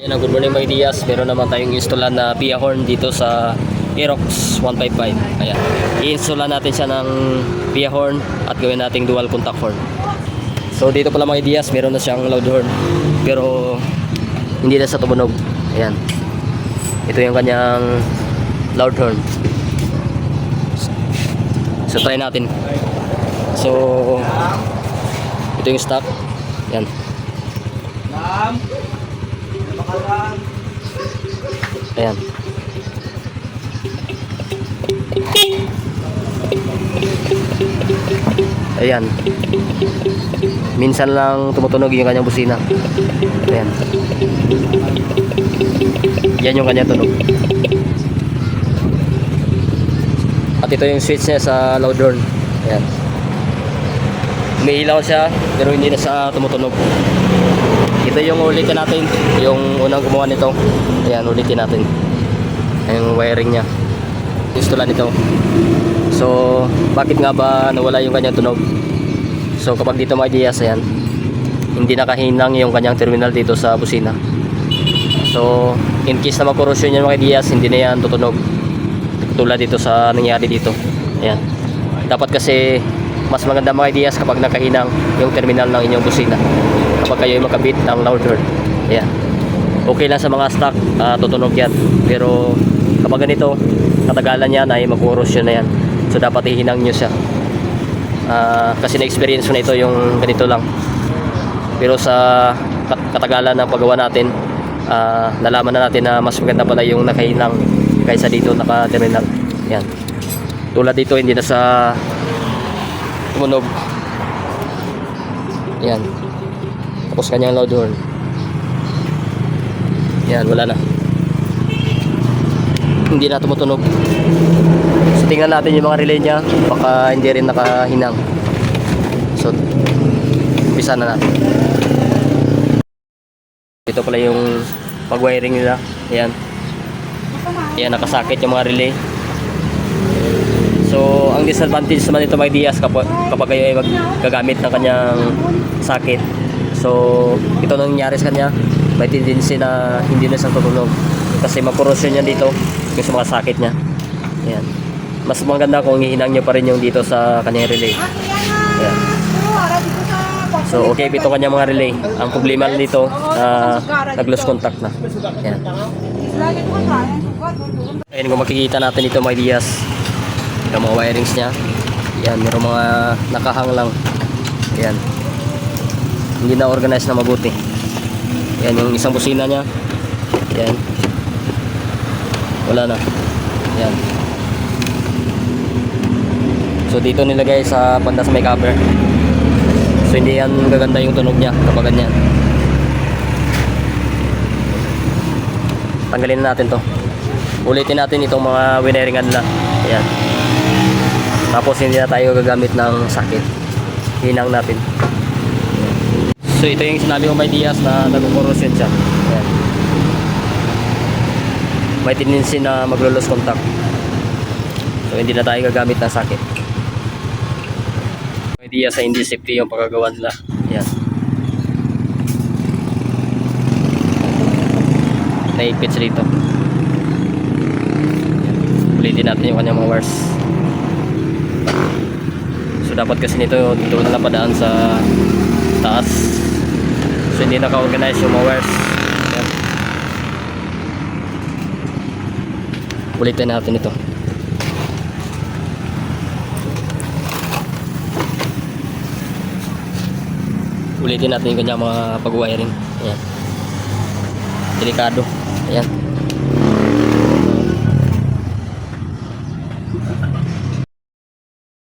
Ayan, good morning mga Diaz. Meron naman tayong installan na PIA horn dito sa Aerox 155. Ayan. I-installan natin siya ng PIA horn at gawin nating dual contact horn. So dito pala mga Diaz, meron na siyang loud horn. Pero hindi na sa tumunog. Ayan. Ito yung kanyang loud horn. So try natin. So ito yung stock. Ayan. Ayan. Ayan. Minsan lang tumutunog yung kanyang busina. Ayan. Yan yung kanyang tunog. At ito yung switch niya sa loud horn. Ayan. Umiilaw siya pero hindi na siya tumutunog. Ito yung ulitin natin, yung unang gumawa nito. Ayan, ulitin natin. Yung wiring nya. Install nito. So, bakit nga ba nawala yung kanyang tunog? So, kapag dito mga Diaz, ayan, hindi nakahinang yung kanyang terminal dito sa busina. So, in case na magkorosyon yan mga Diaz, hindi na yan tutunog. Tulad dito sa nangyari dito. Ayan. Dapat kasi mas maganda mga Diaz kapag nakahinang yung terminal ng inyong busina. Kapag kayo makabit ng loud horn. Ayan. Okay lang sa mga stock, tutunog yan. Pero kapag ganito, katagalan yan ay mag-corrosion na yan. So dapat ihinang nyo siya. Kasi na-experience ko na ito yung ganito lang. Pero sa katagalan ng paggawa natin, nalaman na natin na mas maganda pala yung nakahinang kaysa dito naka-terminal. Ayan. Tulad dito, hindi na sa tumunog. Ayan. Tapos kanyang loud horn. Yan, wala na. Hindi na tumutunog. So tingnan natin yung mga relay niya. Baka hindi rin nakahinang. So umpisa na natin. Ito pala yung pag-wiring nila. Ayan. Ayan, nakasakit yung mga relay. So ang disadvantage naman ito mga Diaz kapag kayo ay gagamit ng kanyang sakit. So ito nangyari sa kanya, may tendency na hindi na siya tutunog kasi mag-corrosion niya dito yung sa mga sakit niya. Ayan. Mas maganda kung ihinang niyo pa rin yung dito sa kanyang relay. Ayan. So okay, ito kanyang mga relay. Ang problema dito, nag-lose contact na. Ayan. Ayan, kung makikita natin ito mga Diaz, yung mga wirings niya. Ayan, mayroong mga nakahang lang. Ayan. Hindi na organize na mabuti. Yan yung isang busina niya. Yan. Wala na. Yan. So dito nilagay sa banda sa may cover. So hindi yan gaganda yung tunog niya kapag ganyan. Tanggalin na natin to. Ulitin natin itong mga wiring nila. Yan. Tapos hindi na tayo gagamit ng sakit. Hinang natin. So ito yung sinabi ko may Diaz na nag-corrosion siya. Ayan. May tendency na maglo-lose contact. So hindi na tayo gagamit ng sakit. May Diaz sa hindi safety yung pagkagawa nila. Ayan. Naipit siya dito. Ulitin natin yung kanyang mga wires. So dapat kasi nito dito na padaan sa taas. So hindi naka-organize yung mga wires. Ayan. Ulitin natin ito. Ulitin natin yung kanyang mga pag-wiring. Ayan. Delikado. Ayan.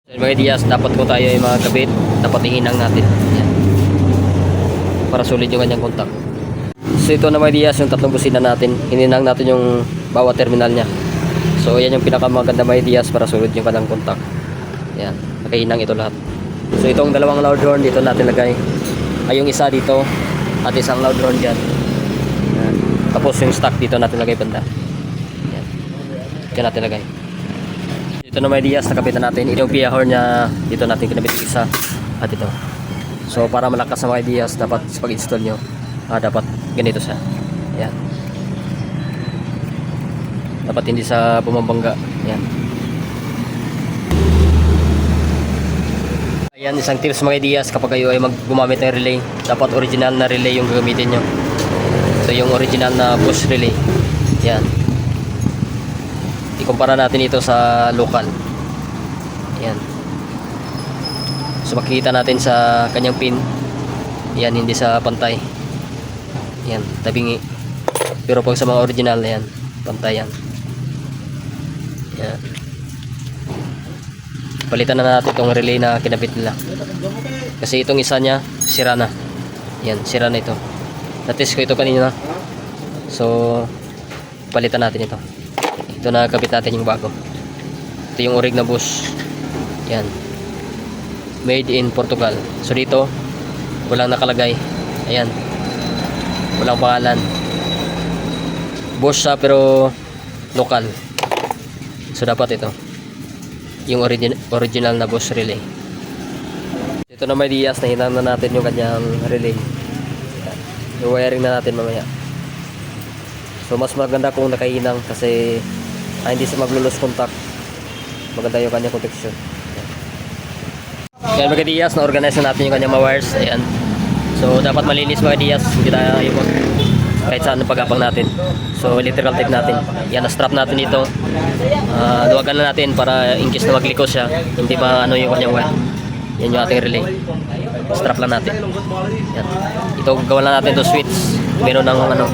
So mga Diaz, dapat po tayo ay mga kabit. Dapat ihinang natin. Ayan. Para sulit yung kanyang contact. So ito na mga Diaz, yung tatlong busina natin. Hininang natin yung bawat terminal niya. So yan yung pinakamaganda mga Diaz para sulit yung kanyang contact. Yan, nakahinang ito lahat. So itong dalawang loud horn dito natin lagay. Ay yung isa dito at isang loud horn dyan. Yan. Tapos yung stock dito natin lagay banda. Yan. Dyan natin lagay. Ito na mga Diaz, nakabitan natin. Ito yung PIA horn niya. Dito natin kinabit isa at ito. So para malakas sa mga Diaz, dapat pag-install nyo, dapat ganito siya. Ayan. Dapat hindi sa bumabangga. Ayan. Ayan, isang tips mga ideas kapag kayo ay gumamit ng relay, dapat original na relay yung gagamitin nyo. Ito yung original na push relay. Ayan. Ikumpara natin ito sa local. Ayan. So makikita natin sa kanyang pin. Ayan, hindi sa pantay. Ayan, tabingi. Pero pag sa mga original, ayan, pantay yan. Ayan. Palitan na natin itong relay na kinabit nila. Kasi itong isa niya, sira na. Ayan, sira na ito. Natest ko ito kanina. So, palitan natin ito. Ito na kabit natin yung bago. Ito yung orig na bush. Ayan. Made in Portugal. So dito, walang nakalagay. Ayan. Walang pangalan. Bush siya pero local. So dapat ito. Yung original na bush relay. Ito na may dias na hinang na natin yung kanyang relay. Yung wiring na natin mamaya. So mas maganda kung nakahinang kasi hindi siya maglulos contact. Maganda yung kanyang protection. Ayan mga dias, na-organize na natin yung kanyang mga wires. Ayan. So dapat malinis mga dias. Hindi tayo kahit saan ang pagapang natin. So electrical tape natin. Yan, na-strap natin dito. Duwagan na natin para in case na magliko siya, hindi pa ano yung kanyang wire. Yan yung ating relay. Strap lang natin. Yan. Ito gawa lang natin to switch. Meron ng ano.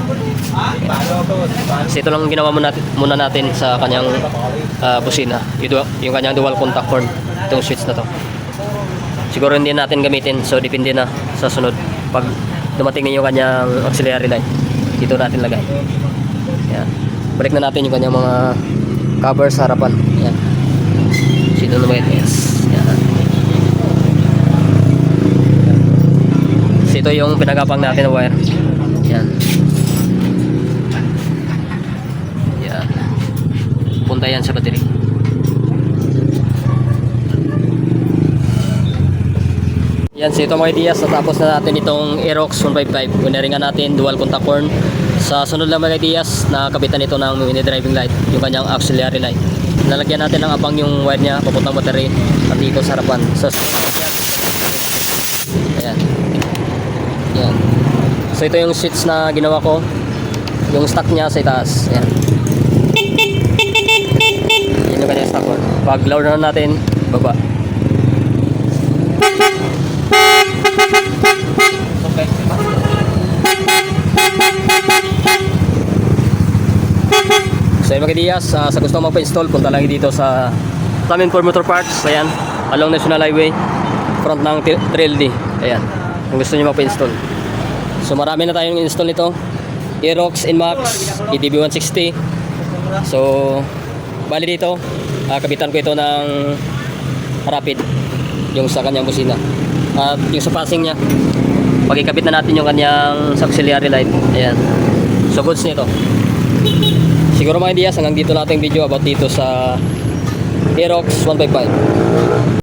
Kasi ito lang ginawa muna natin sa kanyang busina. Yung kanyang dual contact horn. Itong switch na to. Siguro hindi natin gamitin. So depende na sa sunod. Pag dumating na yung kanyang auxiliary light, dito natin lagay. Yan. Balik na natin yung kanyang mga cover sa harapan. Yan. Sino na mga yes. Yan. So ito yung pinagapang natin na wire. Yan. Yan. Punta yan sa battery. Yan, so ito mga ideas, natapos na natin itong Aerox 155. Winaringan natin dual contact horn. Sa sunod lang mga ideas, nakabitan ito ng mini driving light, yung kanyang auxiliary light. Nalagyan natin ng abang yung wire niya, papuntang battery, at dito sa harapan. So, ayan. Ayan. So ito yung switch na ginawa ko. Yung stock niya sa itaas. Ayan. Yan yung kanyang stock horn. Pag lower na natin, baba. Okay. So yung mga dias, sa gusto mo magpa-install, punta lang dito sa Tamin for Motor Parts. Ayan, along National Highway, front ng Trail D. Ayan, kung gusto nyo magpa-install. So marami na tayong install nito. Aerox Inmax EDB 160. So bali dito, kabitan ko ito ng rapid, yung sa kanyang busina. At yung sa passing niya, pagkikabit na natin yung kanyang auxiliary light. Ayan. So goods nito. Siguro mga ideas, hanggang dito natin video about dito sa Aerox 155.